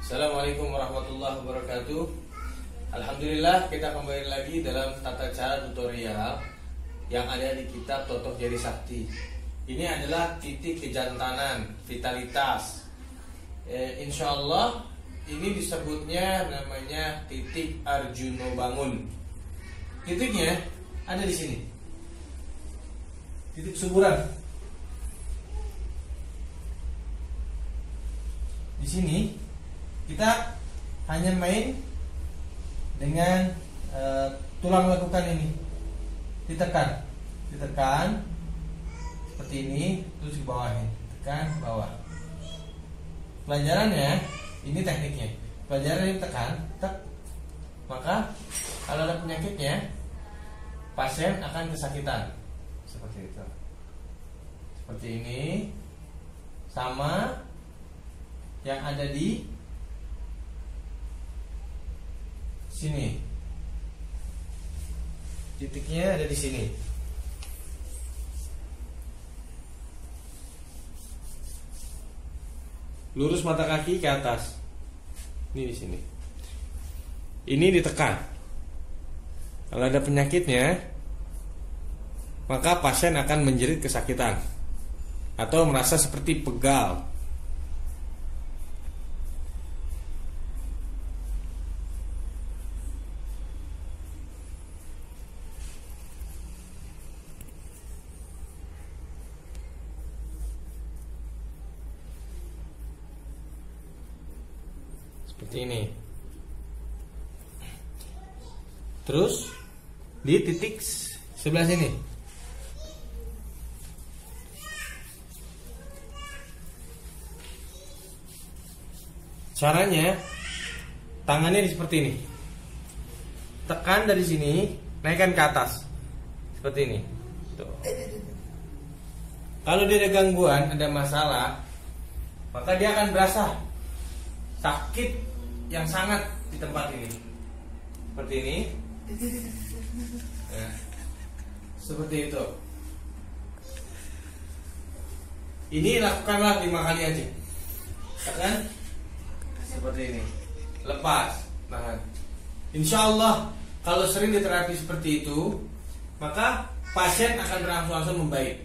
Assalamualaikum warahmatullahi wabarakatuh. Alhamdulillah, kita kembali lagi dalam tata cara tutorial yang ada di kitab Totok Jari Sakti. Ini adalah titik kejantanan, vitalitas. Insya Allah ini disebutnya namanya titik Arjuno Bangun. Titiknya ada di sini. Titik suburan. Di sini kita hanya main dengan tulang lekukan ini, ditekan seperti ini, terus ke bawahnya, tekan bawah. Pelajarannya ini tekniknya. Pelajaran ini tekan, maka kalau ada penyakitnya, pasien akan kesakitan seperti itu. Seperti ini, sama yang ada di sini. Titiknya ada di sini. Lurus mata kaki ke atas. Ini di sini. Ini ditekan. Kalau ada penyakitnya, maka pasien akan menjerit kesakitan atau merasa seperti pegal. Seperti ini. Terus di titik sebelah sini. Caranya tangannya seperti ini. Tekan dari sini, naikkan ke atas. Seperti ini. Tuh. Kalau dia ada gangguan, ada masalah, maka dia akan berasa sakit yang sangat di tempat ini. Seperti ini. Nah, seperti itu. Ini lakukanlah 5 kali aja. Kan? Seperti ini. Lepas, tahan. Insya Allah kalau sering diterapi seperti itu, maka pasien akan berangsur-angsur membaik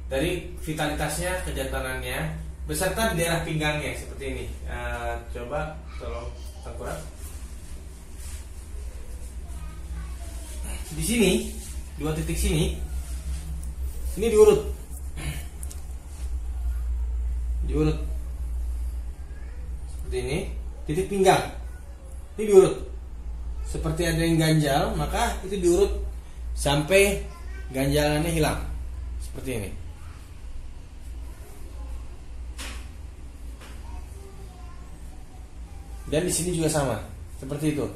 dari vitalitasnya, kejantanannya, beserta di daerah pinggangnya seperti ini. Coba tolong tengkurap. Di sini, 2 titik sini, ini diurut, seperti ini. Titik pinggang, ini diurut. Seperti ada yang ganjal, maka itu diurut sampai ganjalannya hilang, seperti ini. Dan di sini juga sama, seperti itu.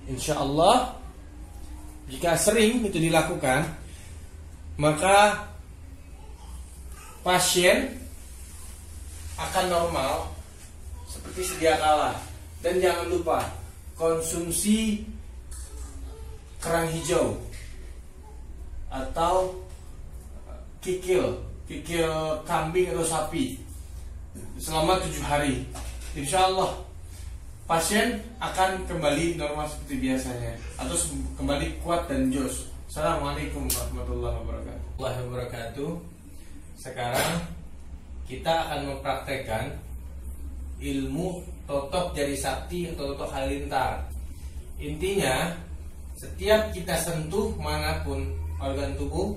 Insya Allah, jika sering itu dilakukan, maka pasien akan normal seperti sedia kala. Dan jangan lupa konsumsi kerang hijau atau kikil kambing atau sapi selama 7 hari. Insya Allah pasien akan kembali normal seperti biasanya atau kembali kuat dan jos. Assalamualaikum warahmatullahi wabarakatuh. Sekarang kita akan mempraktekkan ilmu Totok Jari Sakti atau Totok Halilintar. Intinya, setiap kita sentuh manapun organ tubuh,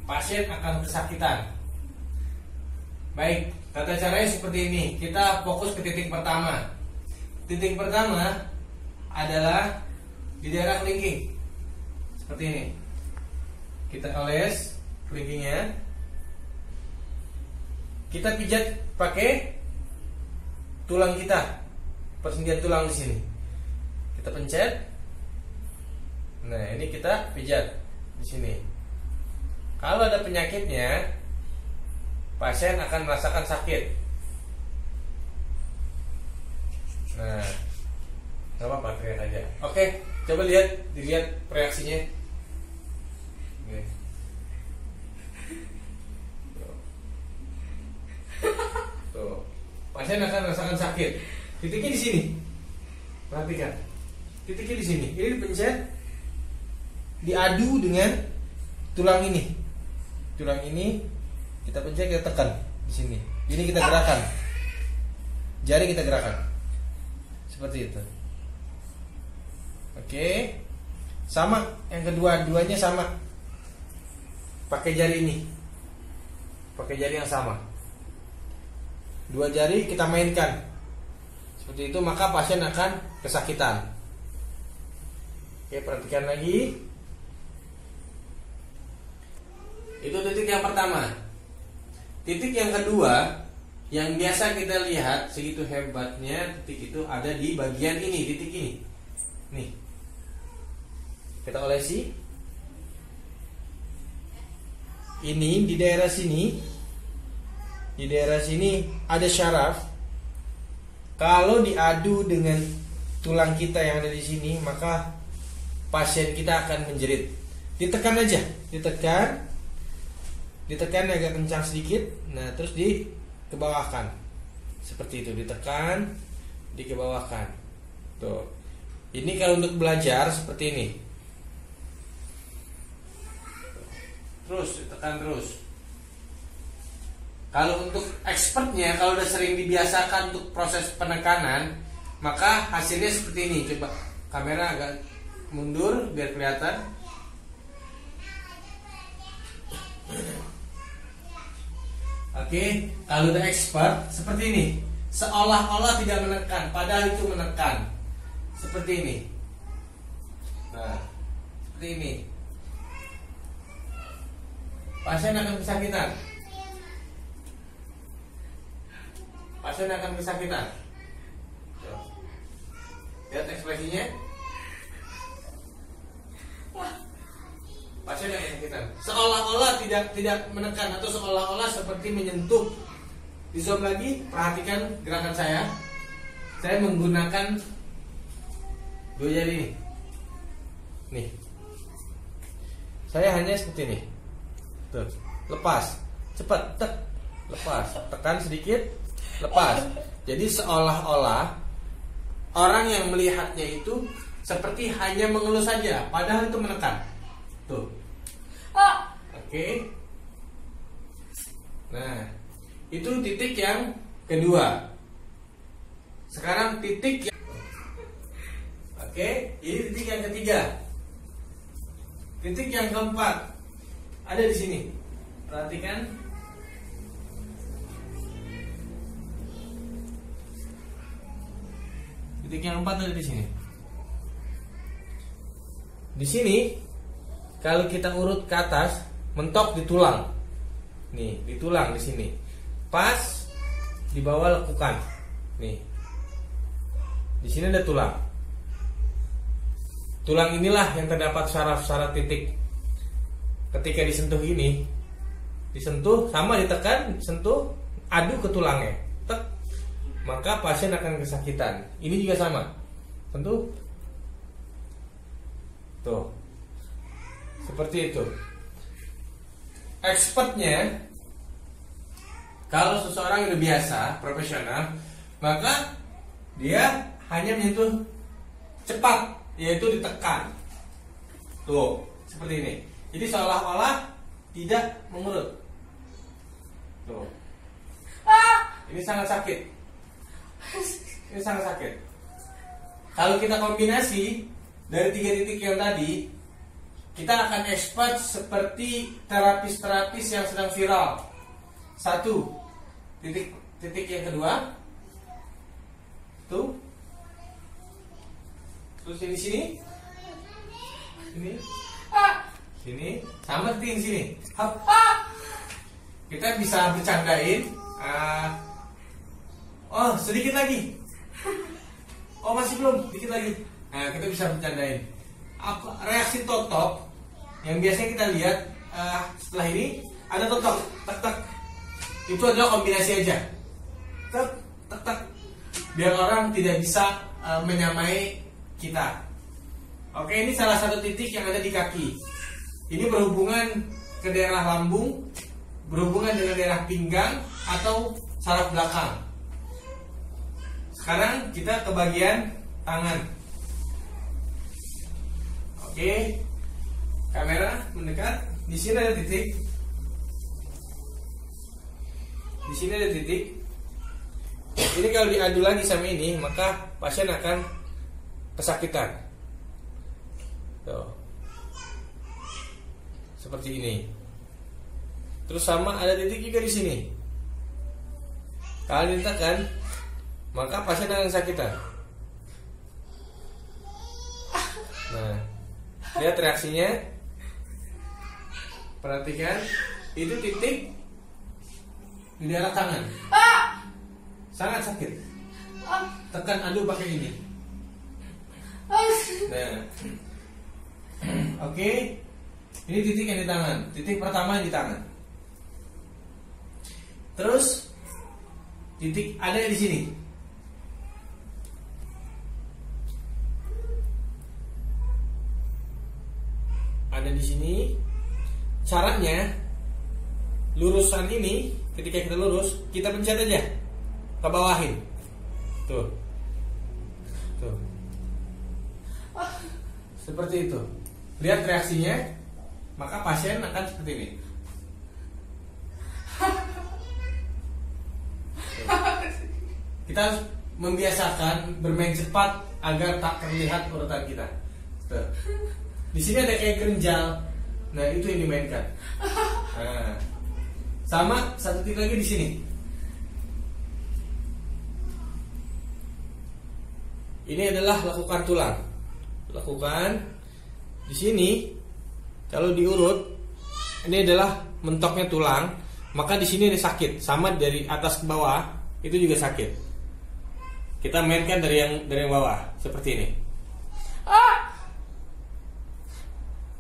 pasien akan kesakitan. Baik, tata caranya seperti ini. Kita fokus ke titik pertama. Titik pertama adalah di daerah kelingking. Seperti ini. Kita oles kelingkingnya. Kita pijat pakai tulang kita. Persendian tulang di sini. Kita pencet. Nah, ini kita pijat di sini. Kalau ada penyakitnya, pasien akan merasakan sakit. Nah, nggak apa-apa, teriak aja. Oke, coba dilihat reaksinya. Nih. Tuh. pasien akan merasakan sakit. Titiknya di sini. Perhatikan. Titiknya di sini. Ini dipencet, diadu dengan tulang ini. Tulang ini kita pencet, kita tekan di sini. Ini kita gerakan. Jari kita gerakan. Seperti itu. Oke. Sama yang kedua-duanya sama. Pakai jari ini. Pakai jari yang sama. Dua jari kita mainkan. Seperti itu, maka pasien akan kesakitan. Oke, perhatikan lagi. Itu titik yang pertama. Titik yang kedua, yang biasa kita lihat segitu hebatnya, titik itu ada di bagian ini, titik ini. Nih. Kita olesi. Ini di daerah sini. Di daerah sini ada syaraf. Kalau diadu dengan tulang kita yang ada di sini, maka pasien kita akan menjerit. Ditekan aja, ditekan agak kencang sedikit. Nah, terus dikebawahkan. Seperti itu, ditekan, dikebawahkan. Tuh. Ini kalau untuk belajar seperti ini. Terus ditekan terus. Kalau untuk expertnya, kalau udah sering dibiasakan untuk proses penekanan, maka hasilnya seperti ini. Coba kamera agak mundur biar kelihatan. Oke, kalau udah expert seperti ini, seolah-olah tidak menekan, padahal itu menekan. Seperti ini. Nah, seperti ini. Pasien akan kesakitan. Pasien akan kesakitan. Lihat ekspresinya. Pasien akan kesakitan. Seolah-olah tidak menekan atau seolah-olah seperti menyentuh. Di zoom lagi, perhatikan gerakan saya. Saya menggunakan dua jari ini. Nih. Saya hanya seperti ini. Tuh, lepas. Cepat, tek. Lepas. Tekan sedikit. Lepas. Jadi seolah-olah orang yang melihatnya itu seperti hanya mengelus saja, padahal itu menekan. Tuh. Oke. Nah, itu titik yang kedua. Sekarang titik yang Oke, ini titik yang ketiga. Titik yang keempat ada di sini. Perhatikan. Titik yang keempat ada di sini. Di sini, kalau kita urut ke atas, mentok di tulang. Nih, di tulang di sini. Pas di bawah lekukan. Nih. Di sini ada tulang. Tulang inilah yang terdapat syaraf-syaraf titik. Ketika disentuh ini, disentuh sama ditekan, disentuh, adu ke tulangnya. Tek. Maka pasien akan kesakitan. Ini juga sama. Sentuh. Tuh. Seperti itu. Expertnya, kalau seseorang yang udah biasa, profesional, maka dia hanya menyentuh cepat, yaitu ditekan. Tuh, seperti ini. Jadi seolah-olah tidak mengurut. Tuh. Ini sangat sakit. Ini sangat sakit. Kalau kita kombinasi dari 3 titik yang tadi, kita akan expert seperti terapis-terapis yang sedang viral. 1, titik yang kedua. Tuh. Terus ini sini. Sini. Sama seperti di sini. Hop. Kita bisa bercandain. Oh, sedikit lagi. Oh, masih belum, dikit lagi. Nah, kita bisa bercandain. Apa reaksi totok yang biasanya kita lihat setelah ini ada totok, tek tek. Itu adalah kombinasi aja. Tek tek tek. Biar orang tidak bisa menyamai kita. Oke, ini salah satu titik yang ada di kaki. Ini berhubungan ke daerah lambung, berhubungan dengan daerah pinggang atau saraf belakang. sekarang kita ke bagian tangan. Oke, kamera mendekat. Di sini ada titik. Di sini ada titik. Ini kalau diadu lagi sama ini, maka pasien akan kesakitan. Tuh. Seperti ini. Terus sama ada titik juga di sini. Kalau ditekan, maka pasien akan kesakitan. Nah, lihat reaksinya. Perhatikan, itu titik di daerah tangan. Sangat sakit. Tekan adu pakai ini. Nah, oke. Ini titik yang di tangan. Titik pertama di tangan. Terus titik ada di sini. Ada di sini. Caranya lurusan ini, ketika kita lurus, kita pencet aja, ke bawahin. Tuh. Tuh. Seperti itu. Lihat reaksinya, maka pasien akan seperti ini. Kita harus membiasakan bermain cepat agar tak terlihat urutan kita. Tuh. Di sini ada kayak kerenjal. Nah, itu yang dimainkan. Nah, sama satu titik lagi di sini. Ini adalah lakukan tulang. Lakukan di sini. Kalau diurut, ini adalah mentoknya tulang. Maka di sini ada sakit. Sama dari atas ke bawah, itu juga sakit. Kita mainkan dari yang bawah, seperti ini.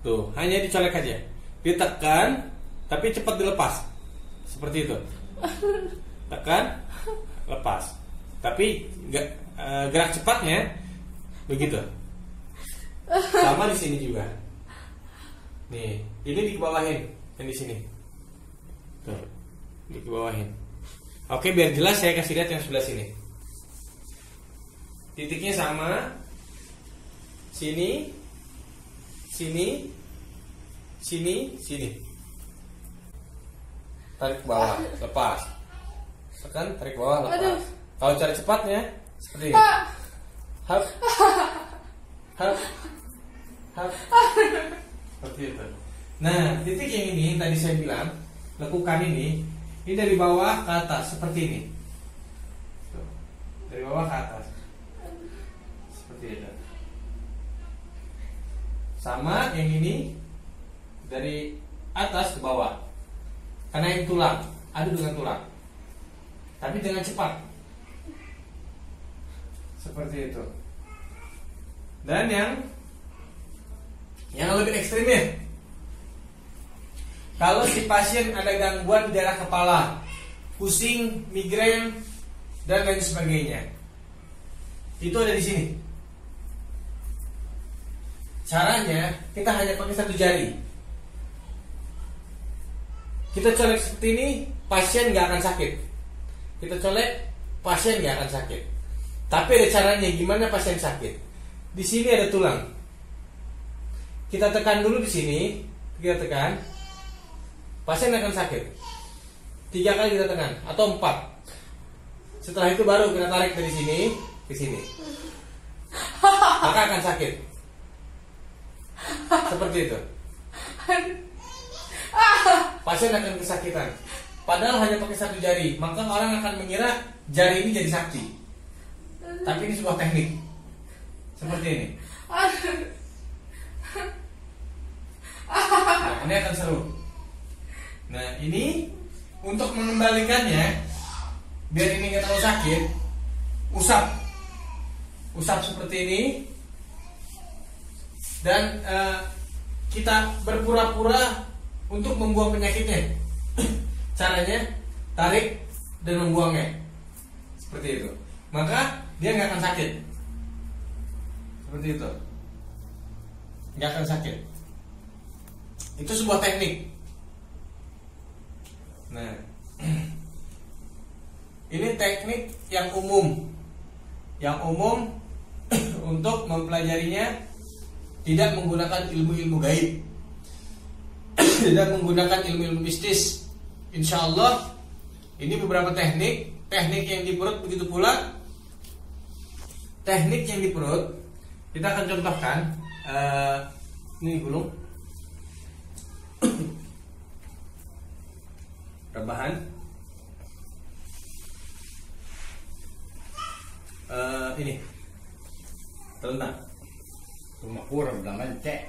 Tuh, hanya dicolek aja. Ditekan, tapi cepat dilepas. Seperti itu. Tekan, lepas. Tapi gerak cepatnya begitu. Sama di sini juga. Nih, ini dikebawahin yang di sini. Tuh, dikebawahin. Oke, biar jelas saya kasih lihat yang sebelah sini. Titiknya sama. Sini, sini, sini, sini. Tarik ke bawah, lepas. Tekan, tarik ke bawah, lepas. Kalau cara cepatnya seperti ini. Hap, hap, hap. Seperti itu. Nah, titik yang ini tadi saya bilang, lakukan ini dari bawah ke atas seperti ini. Tuh. Dari bawah ke atas. Seperti itu. Sama yang ini dari atas ke bawah. Karena yang tulang, adu dengan tulang. Tapi dengan cepat. Seperti itu. Dan yang lebih ekstrimnya, kalau si pasien ada gangguan di daerah kepala, pusing, migrain, dan lain sebagainya, itu ada di sini. Caranya kita hanya pakai satu jari. Kita colek seperti ini, pasien nggak akan sakit. Kita colek, pasien nggak akan sakit. Tapi ada caranya gimana pasien sakit. Di sini ada tulang. Kita tekan dulu di sini, kita tekan, pasien akan sakit. 3 kali kita tekan atau 4. Setelah itu baru kita tarik dari sini ke sini. Maka akan sakit. Seperti itu. Pasien akan kesakitan. Padahal hanya pakai satu jari, maka orang akan mengira jari ini jadi sakti. Tapi ini sebuah teknik. Seperti ini. Nah, ini akan seru. Nah, ini untuk mengembalikannya biar ini nggak terlalu sakit, usap seperti ini. Dan kita berpura-pura untuk membuang penyakitnya. Caranya tarik dan membuangnya seperti itu. Maka dia nggak akan sakit. Seperti itu, nggak akan sakit. Itu sebuah teknik. Nah, ini teknik yang umum yang umum untuk mempelajarinya tidak menggunakan ilmu-ilmu gaib, tidak menggunakan ilmu-ilmu mistis. Insya Allah ini beberapa teknik yang di perut, begitu pula teknik yang di perut kita akan contohkan. Ini gulung rebahan, ini telentang rumah kurang dengan cek.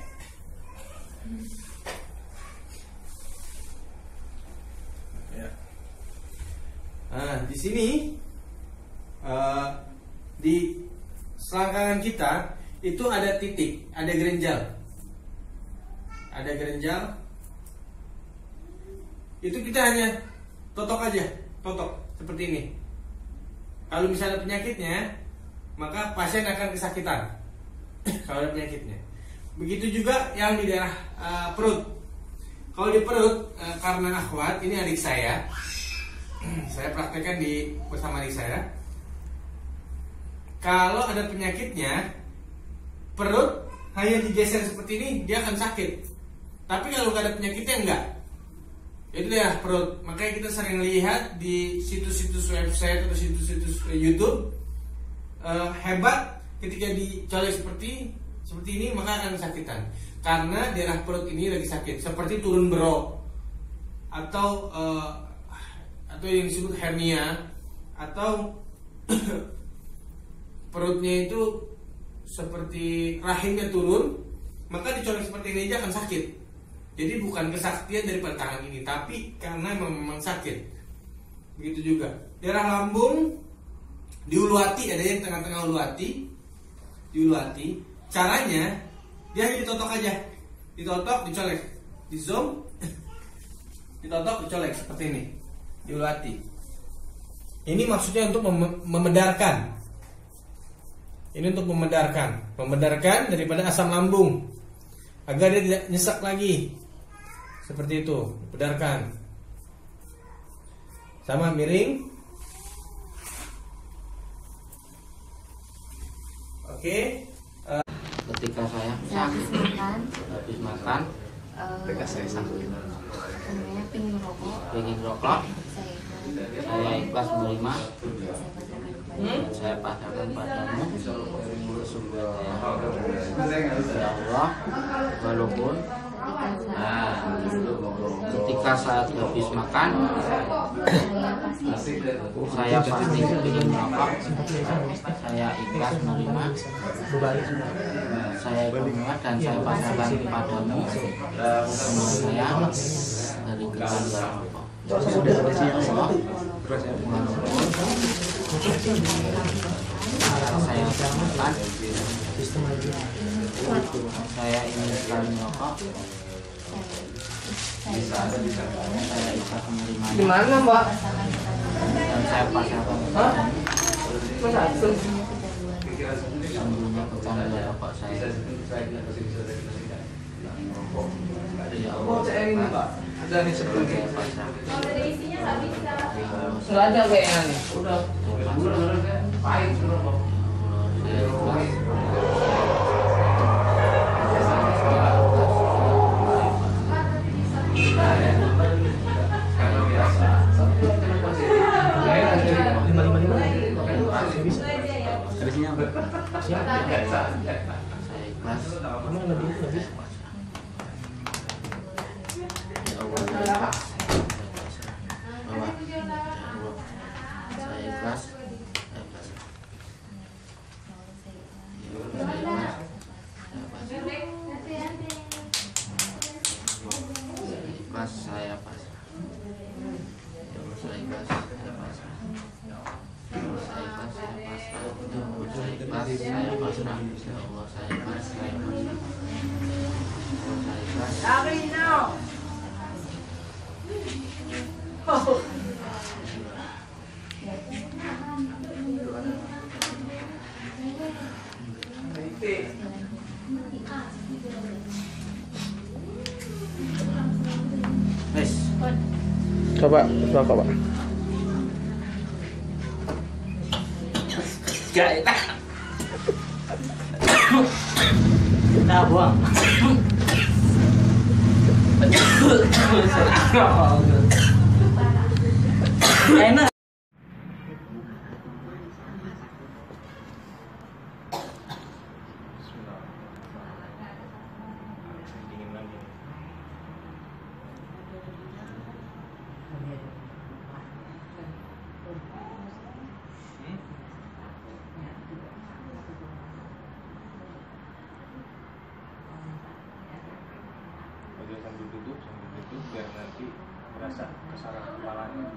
Ya. Nah, di sini di selangkangan kita itu ada titik, ada gerenjal. Ada gerenjal. Itu kita hanya totok aja, totok seperti ini. Kalau misalnya penyakitnya, maka pasien akan kesakitan. Kalau ada penyakitnya. Begitu juga yang di daerah perut. Kalau di perut, karena akhwat, ini adik saya. Saya praktekkan bersama adik saya. Kalau ada penyakitnya, perut hanya digeser seperti ini, dia akan sakit. Tapi kalau nggak ada penyakitnya, enggak. Itu daerah perut. Makanya kita sering lihat di situs-situs website atau situs-situs YouTube, hebat ketika dicolek seperti ini, maka akan kesakitan. Karena daerah perut ini lagi sakit, seperti turun berok atau yang disebut hernia, atau perutnya itu seperti rahimnya turun, maka dicolek seperti ini aja akan sakit. Jadi bukan kesaktian daripada tangan ini, tapi karena memang sakit. Begitu juga daerah lambung, di ulu hati, ada yang tengah-tengah ulu hati. Di ulu hati, caranya dia hanya ditotok aja, ditotok, dicolek, di zoom, ditotok, dicolek seperti ini di ulu hati. Ini maksudnya untuk memedarkan. Ini untuk memedarkan daripada asam lambung agar dia tidak nyesek lagi. Seperti itu, memedarkan. Sama miring. Oke. Ketika saya habis makan, pengen rokok, saya ikhlas menerima, saya pasrahkan padamu, ya Allah, walaupun ketika saat habis makan, saya pasti ingin merokok, saya ikhlas menerima, saya menerima dan saya pasrahkan kepadamu semua saya dari keluar merokok. Saya makan, saya ingin sekali merokok, saya ikhlas menerimanya. Gimana, Mbak? Dan saya pasrahkan kepadamu. Sambungnya pegang merokok saya. Ya Allah, Ada nih sebelumnya. Nggak ada kayaknya nih. Udah. Pahit Coba, Pak. Gak enak. Nah, buang. Enak. Dingin lagi. Sambil duduk biar nanti berasa kesana kepalanya.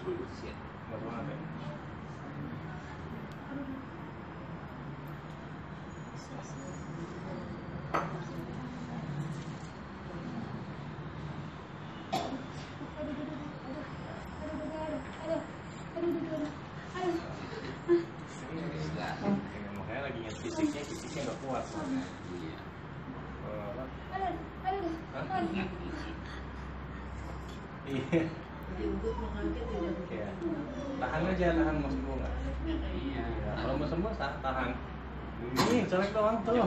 Nggak banget ya? Makanya lagi yang fisiknya nggak kuat. Iya. Tahan aja, tahan mau sembuh nggak? Iya. Kalau mau sembuh tahan. Ini colek doang tuh.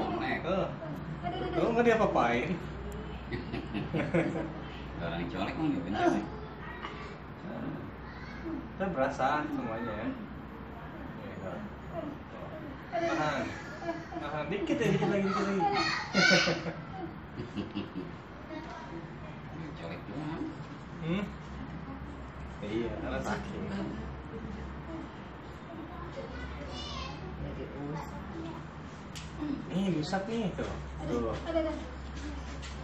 Tuh nggak dia apa-apain. Orang colek mah nggak benar sih. Kan berasa semuanya ya. Tahan. Tahan dikit ya, dikit lagi. Colek doang. Iya, karena sakit. Nih, diusap nih tuh. Tuh.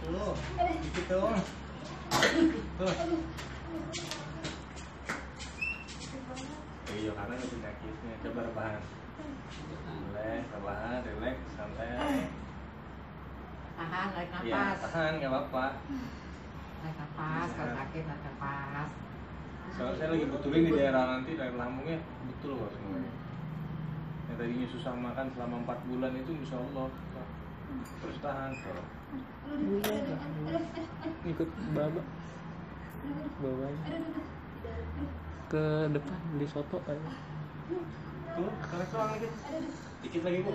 Tuh, dikit doang. Tuh. Iya, karena ada penyakitnya. Coba rebahan. Rebahan, relax, santai. Tahan, tarik Iya, nafas. tahan, nggak apa-apa. Tarik nafas, kalau sakit tarik nafas. Soalnya saya lagi betulin di daerah nanti, daerah lambungnya betul kok semuanya. Yang tadinya susah makan selama 4 bulan itu insya Allah terus tahan. Ikut baba ke depan di soto aja. Tuh, tarik doang dikit. Dikit lagi Bu.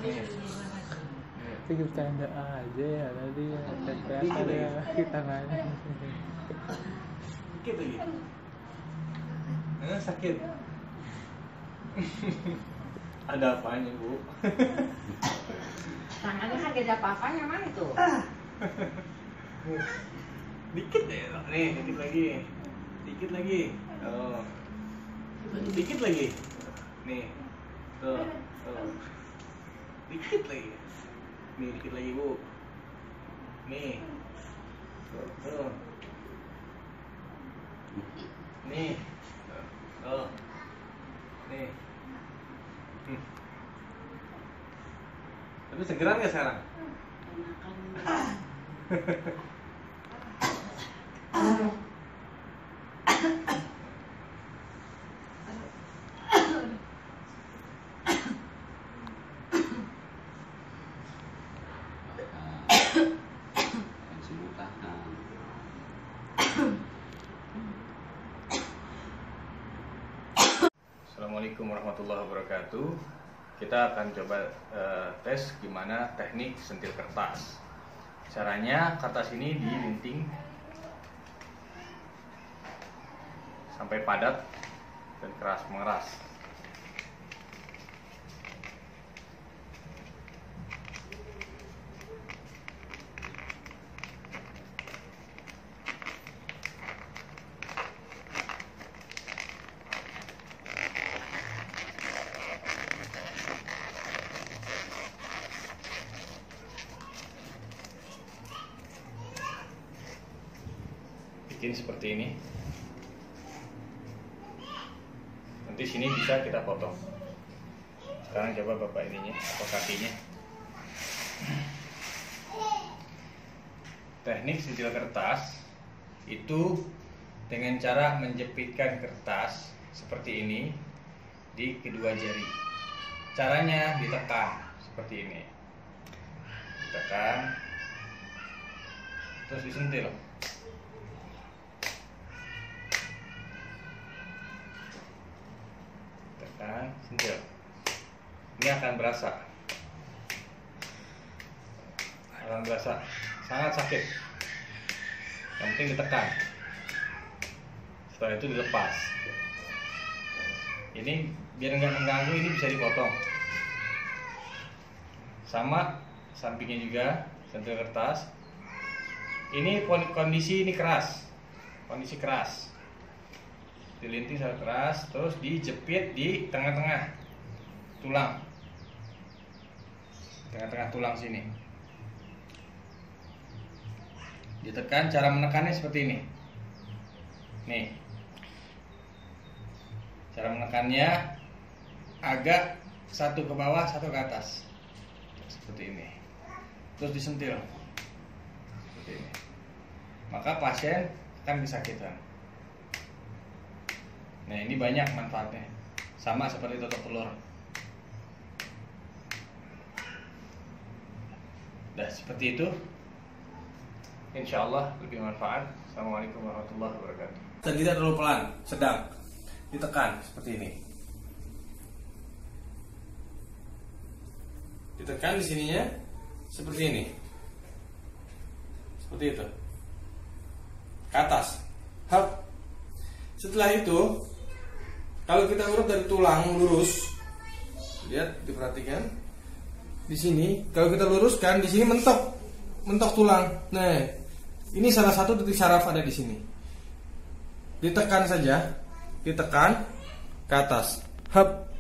Nih. Itu bercanda aja ya tadi ya. Dikit Ya lagi. kita nanya. Dikit lagi. Sakit. Ada apanya Bu? Tangannya kan gak ada apa-apanya mah itu. Dikit ya, nih dikit lagi. Dikit lagi. Oh. Dikit lagi. Nih. Tuh. Dikit lagi. Nih dikit lagi Bu. Nih. Tuh. Nih. Tuh. Nih. Tapi segeran nggak sekarang? Sembuh tahan. Assalamualaikum warahmatullahi wabarakatuh. Kita akan coba tes gimana teknik sentil kertas. Caranya kertas ini dilinting sampai padat dan keras mengeras. Bikin seperti ini. Nanti sini bisa kita potong. Sekarang coba bapak ininya atau kakinya. Teknik sentil kertas itu dengan cara menjepitkan kertas seperti ini di kedua jari. Caranya ditekan seperti ini. Ditekan terus disentil. Tekan, sentil. ini akan berasa sangat sakit. Yang penting ditekan, setelah itu dilepas. Ini biar nggak mengganggu, ini bisa dipotong. Sama sampingnya juga sentil kertas. Ini kondisi ini keras, kondisi keras. Dilinting sangat keras, terus dijepit di tengah-tengah tulang, tengah-tengah tulang sini. Ditekan, cara menekannya seperti ini. Nih, cara menekannya agak satu ke bawah, satu ke atas, seperti ini. Terus disentil, seperti ini. Maka pasien akan kesakitan. Nah, ini banyak manfaatnya, sama seperti tutup telur. Dah seperti itu, insya Allah lebih manfaat. Assalamualaikum warahmatullahi wabarakatuh. Dan tidak terlalu pelan, sedang ditekan seperti ini. Ditekan di sininya seperti ini, seperti itu, ke atas. Hap. Setelah itu, kalau kita urut dari tulang lurus, lihat, diperhatikan di sini. Kalau kita luruskan, di sini mentok tulang. Nah, ini salah satu titik saraf ada di sini. Ditekan saja, ditekan ke atas. Hap.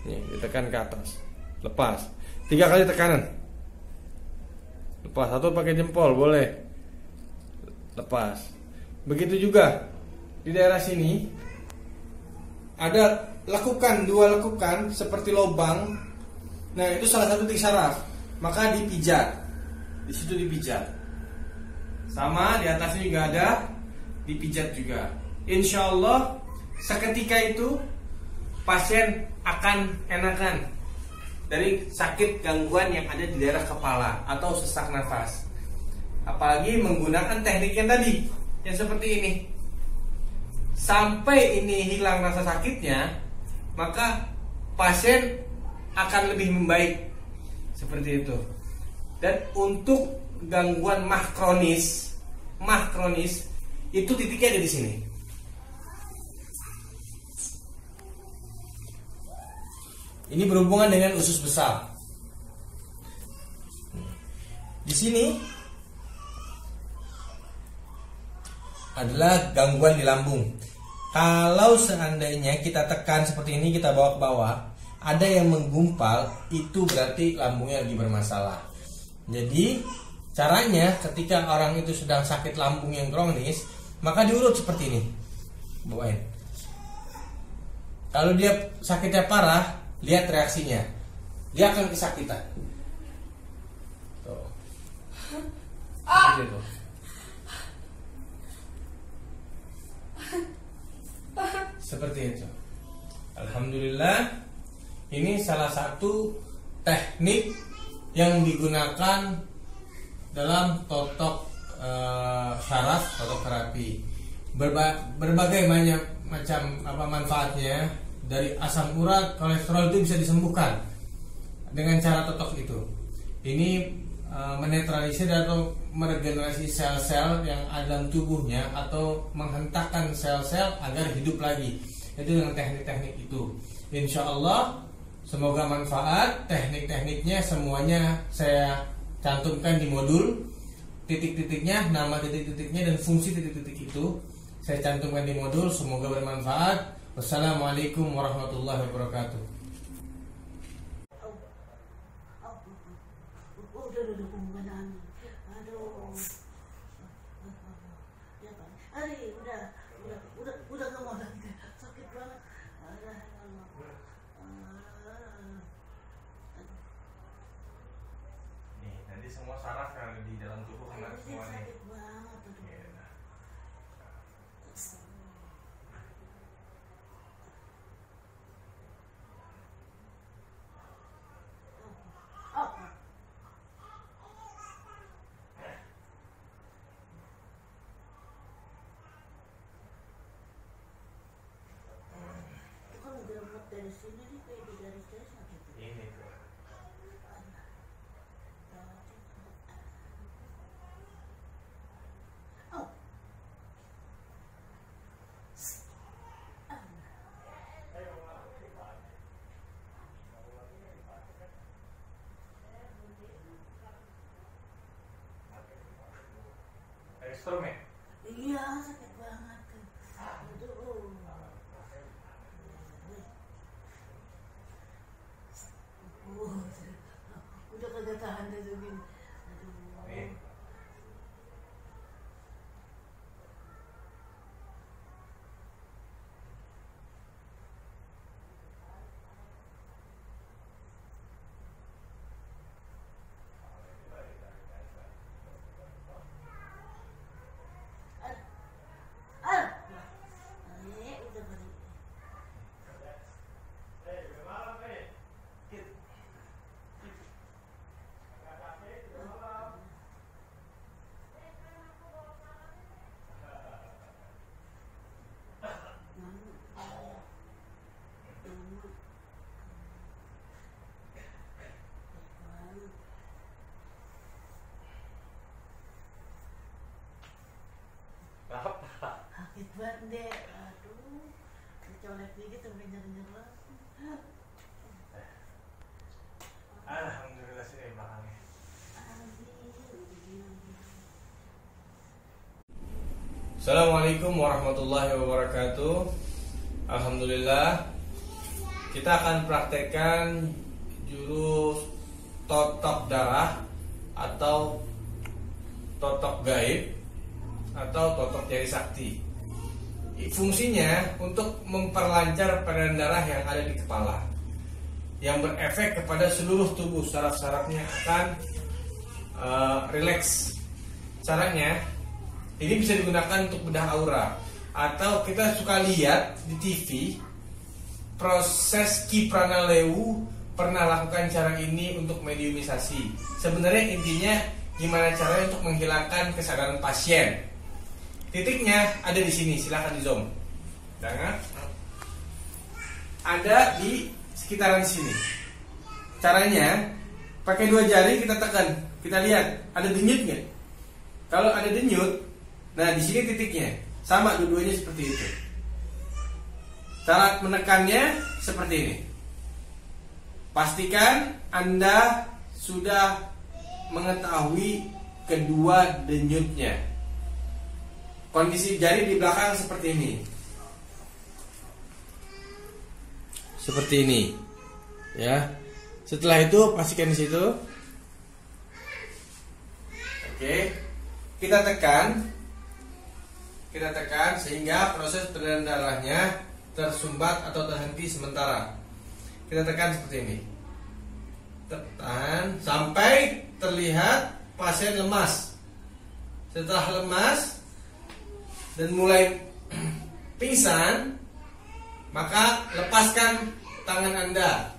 Nih, ditekan ke atas. Lepas. 3 kali tekanan. Lepas. 1 pakai jempol boleh. Lepas. Begitu juga di daerah sini. Ada lekukan, 2 lekukan seperti lubang. Nah, itu salah satu titik saraf. Maka dipijat. Di situ dipijat. Sama di atasnya juga ada, dipijat juga. Insya Allah seketika itu pasien akan enakan dari sakit gangguan yang ada di daerah kepala atau sesak nafas. Apalagi menggunakan teknik yang tadi, yang seperti ini. Sampai ini hilang rasa sakitnya, maka pasien akan lebih membaik. Seperti itu. Dan untuk gangguan mah kronis itu titiknya ada di sini. Ini berhubungan dengan usus besar. Di sini adalah gangguan di lambung. Kalau seandainya kita tekan seperti ini, kita bawa ke bawah, ada yang menggumpal, itu berarti lambungnya lagi bermasalah. Jadi caranya ketika orang itu sedang sakit lambung yang kronis, maka diurut seperti ini. Bawain. Kalau dia sakitnya parah, lihat reaksinya. Dia akan kesakitan. Tuh. Seperti itu. Seperti itu. Alhamdulillah, ini salah satu teknik yang digunakan dalam totok syaraf, totok terapi. Berbagai macam manfaatnya. Dari asam urat, kolesterol itu bisa disembuhkan dengan cara totok itu. Ini menetralisir atau meregenerasi sel-sel yang ada dalam tubuhnya, atau menghentakkan sel-sel agar hidup lagi. Itu dengan teknik-teknik itu. Insya Allah semoga manfaat. Teknik-tekniknya semuanya saya cantumkan di modul. Titik-titiknya, nama titik-titiknya dan fungsi titik-titik itu saya cantumkan di modul. Semoga bermanfaat. Wassalamualaikum warahmatullahi wabarakatuh. Udah nggak mau lagi, sakit banget. Nih, nanti semua saraf yang ada di dalam tubuh kena semua nih. Sakit banget. stormnya? Iya, sakit banget. Aduh. Udah kagak tahan deh Zubin. Aduh. Udah balik. Sakit banget deh. Aduh. Dicolek dikit sampai nyerah-nyerah. Alhamdulillah sih belakangnya. Assalamualaikum warahmatullahi wabarakatuh. Alhamdulillah, kita akan praktekkan jurus totok darah atau totok gaib atau totok jari sakti. Fungsinya untuk memperlancar peredaran darah yang ada di kepala, yang berefek kepada seluruh tubuh. Saraf-sarafnya akan rileks. Caranya ini bisa digunakan untuk bedah aura, atau kita suka lihat di TV proses Ki Pranalewu pernah lakukan cara ini untuk mediumisasi. Sebenarnya intinya gimana caranya untuk menghilangkan kesadaran pasien. Titiknya ada di sini, silakan di zoom. Jangan. Ada di sekitaran sini. Caranya pakai 2 jari kita tekan, kita lihat ada denyut nggak? Kalau ada denyut, nah di sini titiknya, sama dua-duanya seperti itu. Cara menekannya seperti ini. Pastikan Anda sudah mengetahui kedua denyutnya. Kondisi jari di belakang seperti ini. Seperti ini. Ya. Setelah itu pastikan di situ. Oke. Kita tekan sehingga proses peredaran darahnya tersumbat atau terhenti sementara. Kita tekan seperti ini. Tekan sampai terlihat pasien lemas. Setelah lemas dan mulai pingsan, maka lepaskan tangan Anda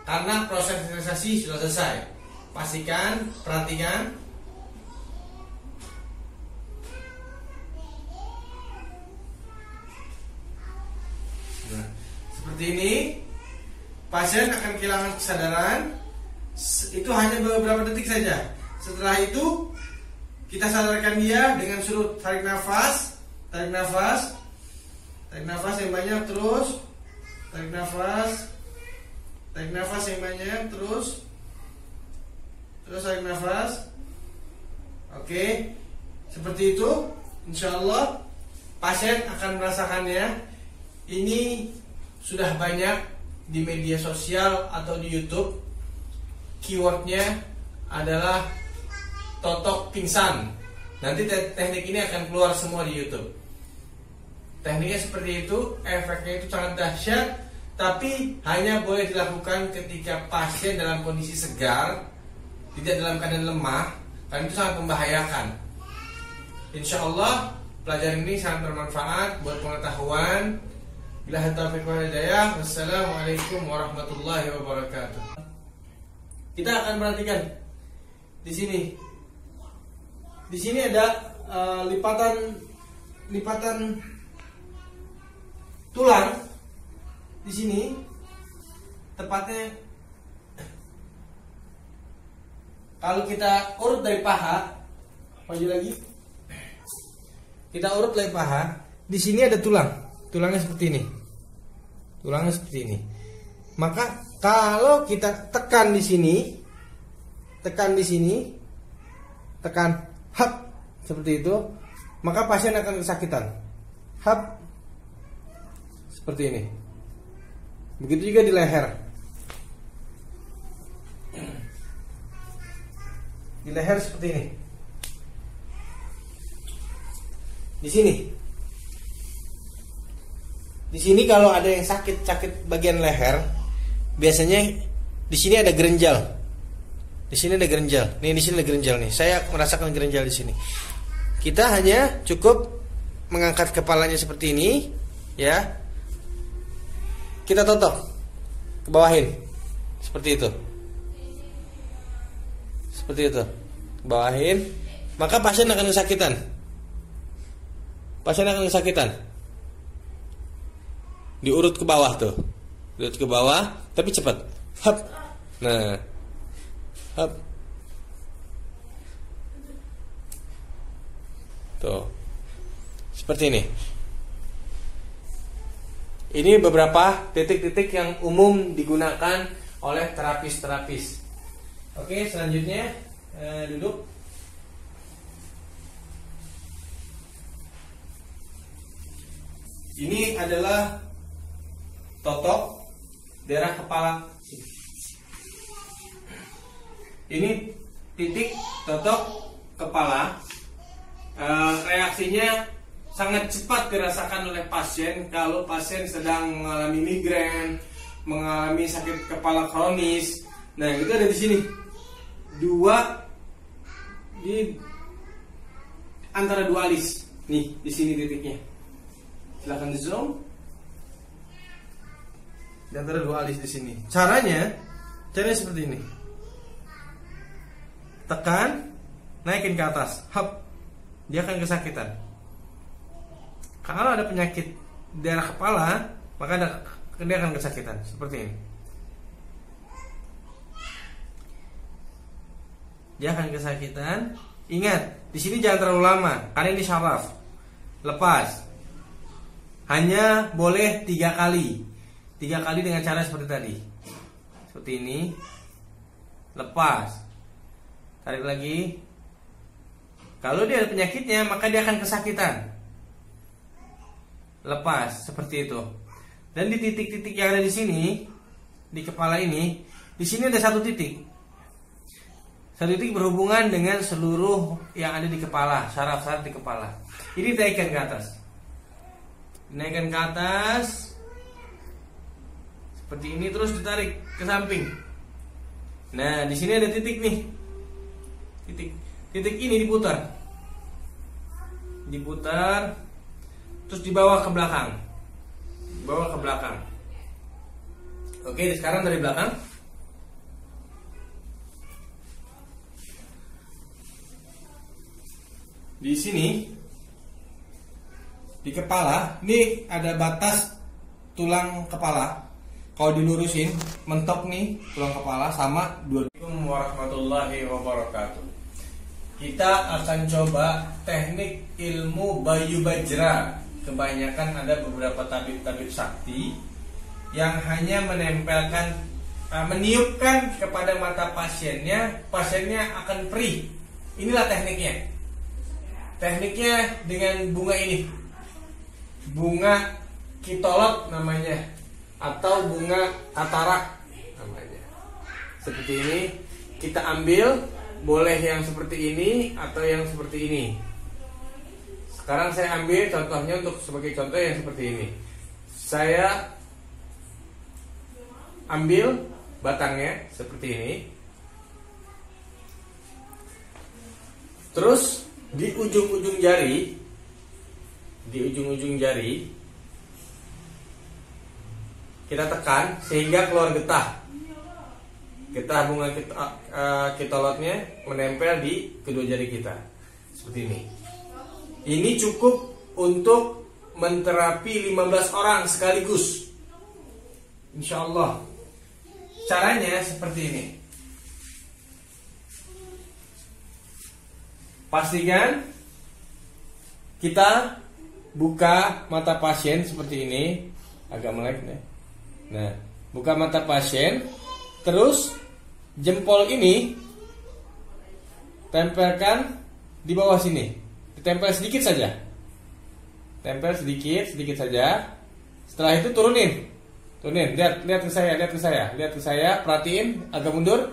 karena proses relaksasi sudah selesai. Pastikan, perhatikan. Nah, seperti ini, pasien akan kehilangan kesadaran. Itu hanya beberapa detik saja. Setelah itu, kita sadarkan dia dengan suruh tarik nafas. Tarik nafas yang banyak terus. Tarik nafas yang banyak terus tarik nafas. Oke, seperti itu. Insya Allah pasien akan merasakannya. Ini sudah banyak di media sosial atau di YouTube. Keywordnya adalah totok pingsan. Nanti teknik ini akan keluar semua di YouTube. Tekniknya seperti itu, efeknya itu sangat dahsyat, tapi hanya boleh dilakukan ketika pasien dalam kondisi segar, tidak dalam keadaan lemah, karena itu sangat membahayakan. Insya Allah pelajaran ini sangat bermanfaat buat pengetahuan. Billahi taufiq wal hidayah. Wassalamualaikum warahmatullahi wabarakatuh. Kita akan perhatikan di sini. Di sini ada lipatan tulang di sini, tepatnya kalau kita urut dari paha, maju lagi, kita urut dari paha, di sini ada tulangnya seperti ini, Maka kalau kita tekan di sini, tekan hap seperti itu, maka pasien akan kesakitan. Hap, seperti ini. Begitu juga di leher. Di leher seperti ini. Di sini. Di sini kalau ada yang sakit bagian leher, biasanya di sini ada gerenjal. Di sini ada gerenjal. Nih, di sini ada gerenjal nih. Saya merasakan gerenjal di sini. Kita hanya cukup mengangkat kepalanya seperti ini, ya. Kita totok ke bawahin. Seperti itu. Seperti itu. Bawahin, maka pasien akan kesakitan. Pasien akan kesakitan. Diurut ke bawah tuh. Diurut ke bawah, tapi cepat. Hap. Nah. Hap. Tuh. Seperti ini. Ini beberapa titik-titik yang umum digunakan oleh terapis-terapis. Oke, selanjutnya duduk. Ini adalah totok daerah kepala. Ini titik totok kepala. Reaksinya sangat cepat dirasakan oleh pasien kalau pasien sedang mengalami migrain, mengalami sakit kepala kronis. Nah, itu ada di sini. Dua di antara dua alis. Nih, di sini titiknya. Silahkan zoom. Di antara dua alis di sini. Caranya seperti ini. Tekan, naikin ke atas. Hap. Dia akan kesakitan. Kalau ada penyakit daerah kepala, maka dia akan kesakitan. Seperti ini. Dia akan kesakitan. Ingat, di sini jangan terlalu lama, karena ini syaraf. Lepas. Hanya boleh 3 kali. 3 kali dengan cara seperti tadi. Seperti ini. Lepas. Tarik lagi. Kalau dia ada penyakitnya, maka dia akan kesakitan. Lepas, seperti itu. Dan di titik-titik yang ada di sini, di kepala ini, di sini ada satu titik. Satu titik berhubungan dengan seluruh yang ada di kepala, saraf-saraf di kepala. Ini dinaikkan ke atas. Dinaikkan ke atas. Seperti ini, terus ditarik ke samping. Nah, di sini ada titik nih. Titik ini diputar. Diputar. Terus dibawa ke belakang. Dibawa ke belakang. Oke, sekarang dari belakang. Di sini di kepala, ini ada batas tulang kepala. Kalau dilurusin, mentok nih tulang kepala sama 2. Assalamualaikum warahmatullahi wabarakatuh. Kita akan coba teknik ilmu Bayu Bajra. Kebanyakan ada beberapa tabib-tabib sakti yang hanya menempelkan, meniupkan kepada mata pasiennya akan perih. Inilah tekniknya. Tekniknya dengan bunga ini, bunga kitolot namanya, atau bunga katarak namanya. Seperti ini, kita ambil, boleh yang seperti ini atau yang seperti ini. Sekarang saya ambil contohnya untuk sebagai contoh yang seperti ini. Saya ambil batangnya seperti ini. Terus di ujung-ujung jari kita tekan sehingga keluar getah. Getah bunga kitolotnya menempel di kedua jari kita. Seperti ini. Ini cukup untuk menterapi 15 orang sekaligus. Insya Allah. Caranya seperti ini. Pastikan kita buka mata pasien seperti ini. Agak melek nih. Nah, buka mata pasien. Terus jempol ini tempelkan di bawah sini. ditempel sedikit saja. Tempel sedikit saja. Setelah itu turunin. Lihat ke saya, perhatiin, agak mundur,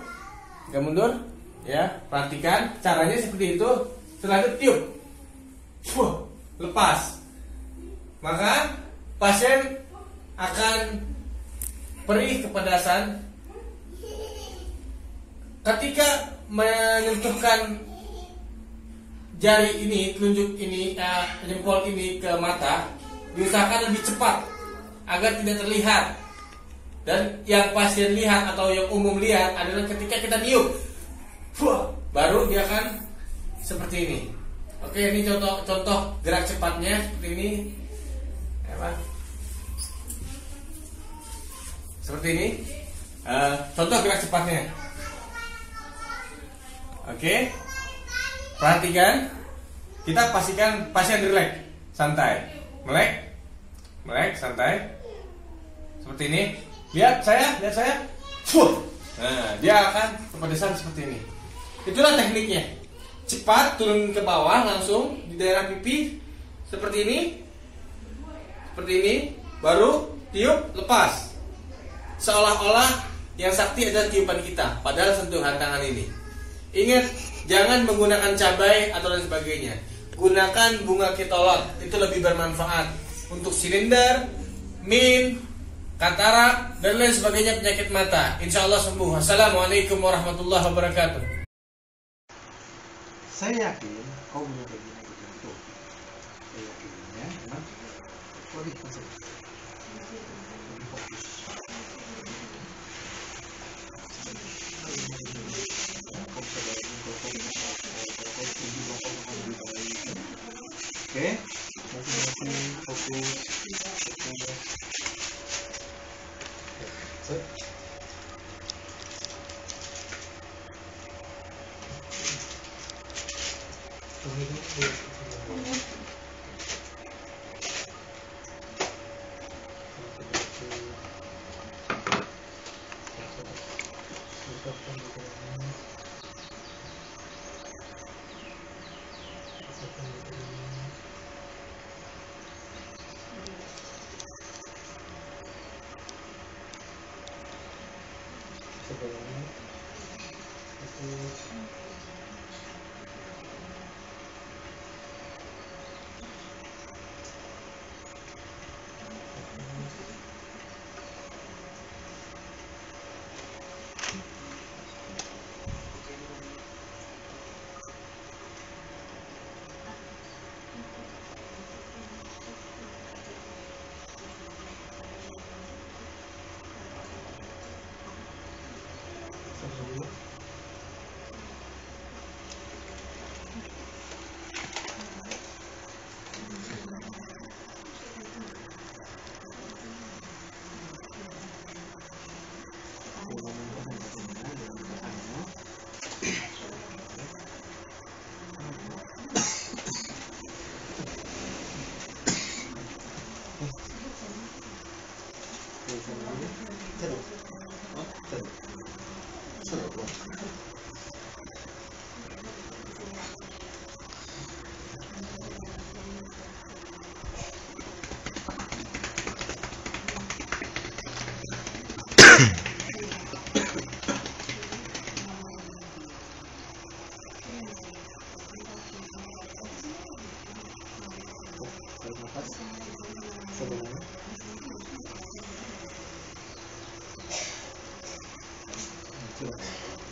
ya, perhatikan caranya seperti itu. Setelah itu tiup, lepas. Maka pasien akan perih kepedasan ketika menyentuhkan jari ini, telunjuk ini, jempol ini ke mata. Diusahakan lebih cepat agar tidak terlihat. Dan yang pasien lihat atau yang umum lihat adalah ketika kita niup, baru dia akan seperti ini. Oke, ini contoh gerak cepatnya seperti ini. Seperti ini. Contoh gerak cepatnya. Oke. Perhatikan. Kita pastikan pasien rileks, santai. Melek, santai. Seperti ini. Lihat saya. Nah, dia akan kepedesan seperti ini. Itulah tekniknya. Cepat turun ke bawah langsung di daerah pipi seperti ini. Baru tiup, lepas. Seolah-olah yang sakti adalah tiupan kita, padahal sentuhan tangan ini. Ingat, jangan menggunakan cabai atau lain sebagainya. Gunakan bunga ketolot, itu lebih bermanfaat untuk silinder, min, katarak, dan lain sebagainya penyakit mata. Insya Allah sembuh. Assalamualaikum warahmatullahi wabarakatuh. Saya yakin kau punya keinginan itu jantung. Saya yakin ya, memang lebih konsentrasi, lebih fokus. Oke, masing-masing fokus.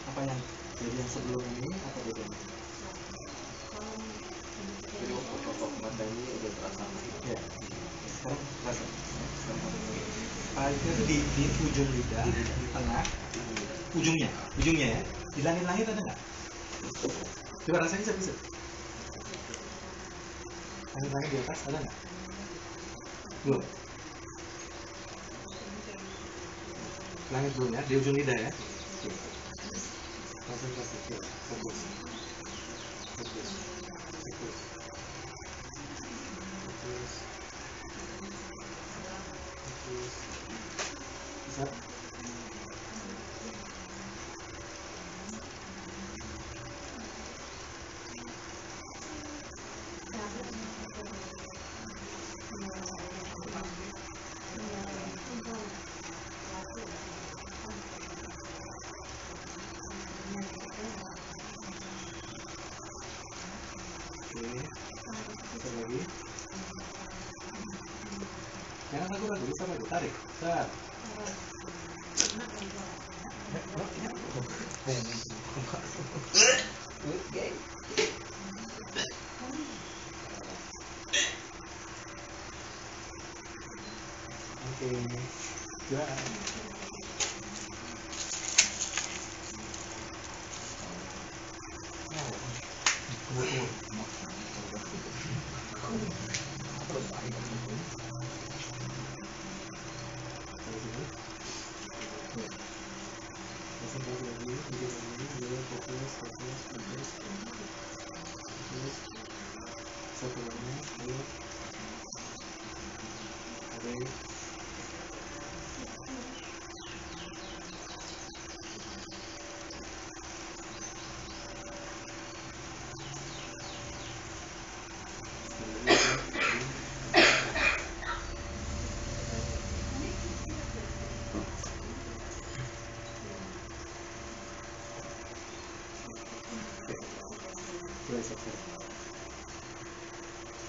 Apa yang jadi yang sebelum ini atau bagaimana? Jadi otot mata ini udah terasa. Ya. Sekarang terasa. Itu di ujung lidah, di tengah, ujungnya ya. Di langit-langit ada nggak? Coba rasain bisa. Langit-langit di atas ada nggak? Belum. Langit belum ya, di ujung lidah ya. Konsentrasi, fokus. Bisa. Jangan ragu-ragu, bisa ragu, tarik. Set. Oke. Oke. Jual. Satu lagi, tarik.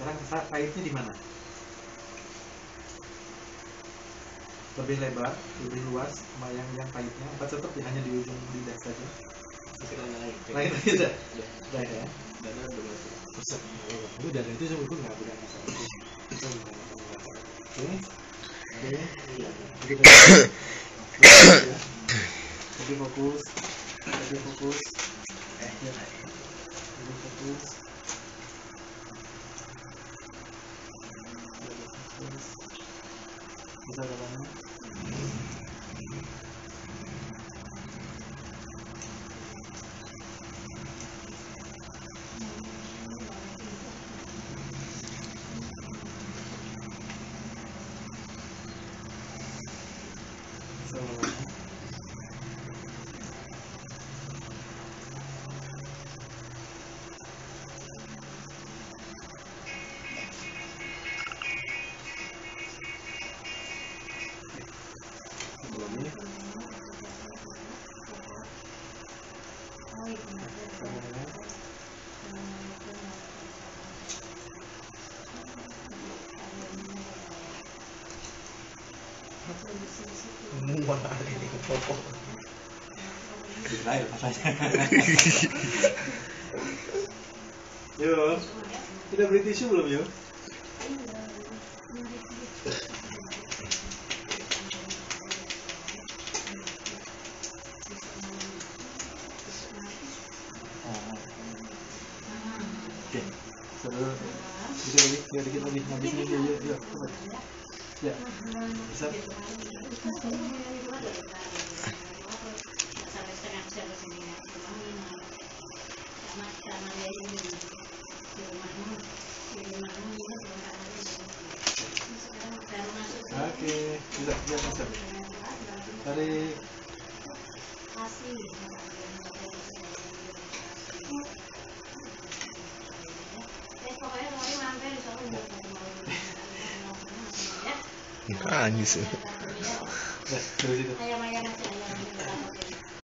Sekarang kaitnya di mana? Lebih lebar, lebih luas, sama yang kaitnya. Apa tetap hanya di ujung lidah saja? Lain tidak? Lain ya? Dada dua. Itu dada itu sebetulnya nggak ada masalah. Oke. Lebih fokus. Lebih fokus. Lebih fokus. Bisa ke mana? Lain katanya. Yo, kita beli tisu belum yo? Oke, seru. Dikit lagi, habis ini yuk. Ya, bisa. Oke, bisa. Tarik. Nangis. Terus itu. Ayam-ayam aja, ayam.